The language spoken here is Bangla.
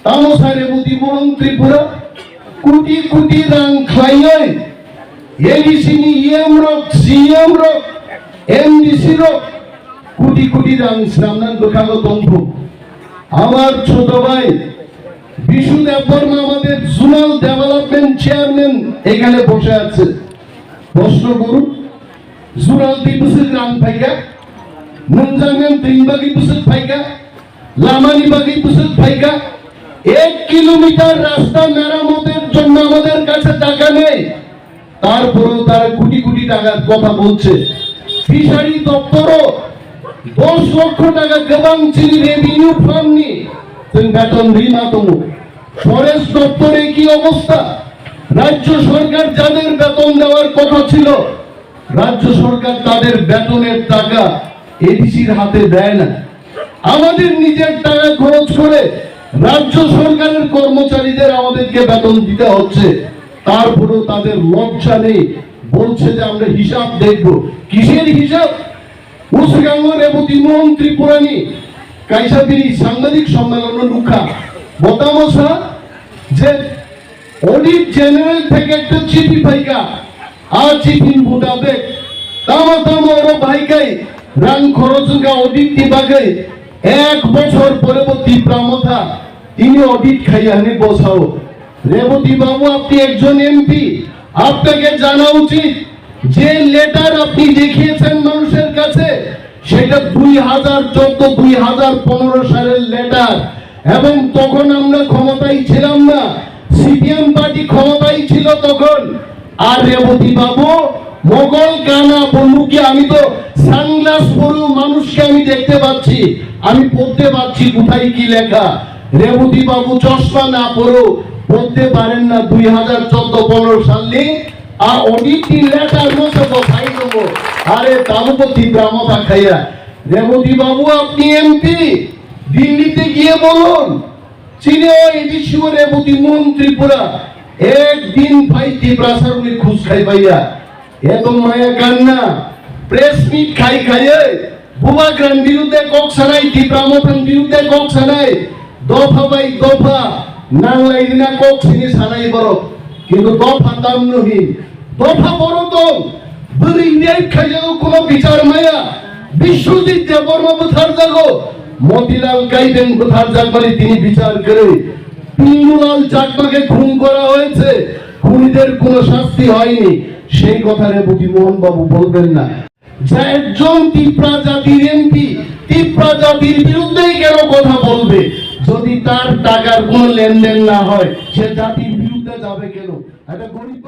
তামসায় রেবতী মোহন ত্রিপুরা কোটি কোটি রাং খাইয়ে এডিসিনি ইএম রক সিএম রক এমডিসি রক কোটি কোটি রাং সামনান দোকানো তম্ভু আমার ছোট ভাই বিশু দেববর্মা আমাদের জোনাল ডেভেলপমেন্ট চেয়ারম্যান এখানে বসে আছে। প্রশ্ন করুন, জোনাল দিবসের গ্রাম ফাইকা নঞ্জাঙ্গান তিনবাগি বুসের ফাইকা লামানি বাগি বুসের ফাইকা 1 কিলোমিটার রাস্তা মেরামতের জন্য আমাদের কাছে টাকা নেই, তারপরেও তারা কোটি কোটি টাকার কথা বলছে। ফিশারি দপ্তরও 10 লক্ষ টাকা গবাং চিনি রেভিনিউ ফান্ড নিয়ে বেতন ঋণা তমু। ফরেস্ট দপ্তরে কি অবস্থা? রাজ্য সরকার যাদের বেতন দেওয়ার কথা ছিল রাজ্য সরকার তাদের বেতনের টাকা এডিসির হাতে দেয় না। আমাদের নিজের টাকা খরচ করে রাজ্য সরকারের কর্মচারীদের আমাদেরকে বেতন দিতে হচ্ছে, তারপরেও তাদের লজ্জা নেই, বলছে যে আমরা হিসাব দেখব। কিসের হিসাব? উসগাঙ্গ রেবতী মোহন ত্রিপুরানি কাইসাবিরি সাংবাদিক সম্মেলন লুকা বতামসা যে অডিট জেনারেল থেকে একটা চিঠি পাইকা আর চিঠি মোতাবেক তামা তামা ওর ভাইকাই রাং খরচকা অডিট বিভাগে 1 বছর পরবর্তী প্রামথা তিনি অডিট খাইয়ানি বসাও। রেবতী বাবু, আপনি একজন এমপি, আপনাকে জানা উচিত যে লেটার আপনি দেখিয়েছেন মানুষের কাছে সেটা 2014-2015 সালের লেটার, এবং তখন আমরা ক্ষমতায় ছিলাম না, সিপিএম পার্টি ক্ষমতায় ছিল তখন। আর রেবতী বাবু মোগল কানা বলু কি, আমি তো সানগ্লাস পরেও মানুষকে আমি দেখতে পাচ্ছি, আমি পড়তে পারছি কোথায় কি লেখা। রেবতী বাবু চশমা না পরেও পড়তে পারেন না 2014-15 সালে আর অডিট লেটার মতো কোথায় দেবো। আরে তালুপতি ব্রাহ্মণা খাইয়া রেবতী বাবু, আপনি এমপি, দিল্লিতে গিয়ে বলুন চীনে এডিসি রেবতী মোহন ত্রিপুরা একদিন ভাই ত্রিপ্রাসার উনি খুশ খাই ভাইয়া এত মায়া কান্না প্রেস মিট খাই খাইয়ে বুবা গ্রাম বিরুদ্ধে কক সানাই ত্রিপ্রামথান বিরুদ্ধে কক সানাই দফা বাই দফা নাংলাই দিনা কক সিনি সানাই বড়, কিন্তু দফা দাম নহি দফা বড় তো বলি ইন্ডিয়ায় খাইয়াও কোনো বিচার মায়া। বিশ্বজিৎ দেববর্মা কোথার জাগো, মতিলাল গাইবেন কোথার জাগবারে তিনি বিচার করে। পিন্নুলাল চাকমাকে খুন করা হয়েছে, খুনিদের কোনো শাস্তি হয়নি, সেই কথা রেবতী মোহন বাবু বলবেন না। যে একজন তিপ্রা জাতির এমপি তিপ্রা জাতির বিরুদ্ধেই কেন কথা বলবে? যদি তার টাকার কোনো লেনদেন না হয় সে জাতির বিরুদ্ধে যাবে কেন? একটা গরিব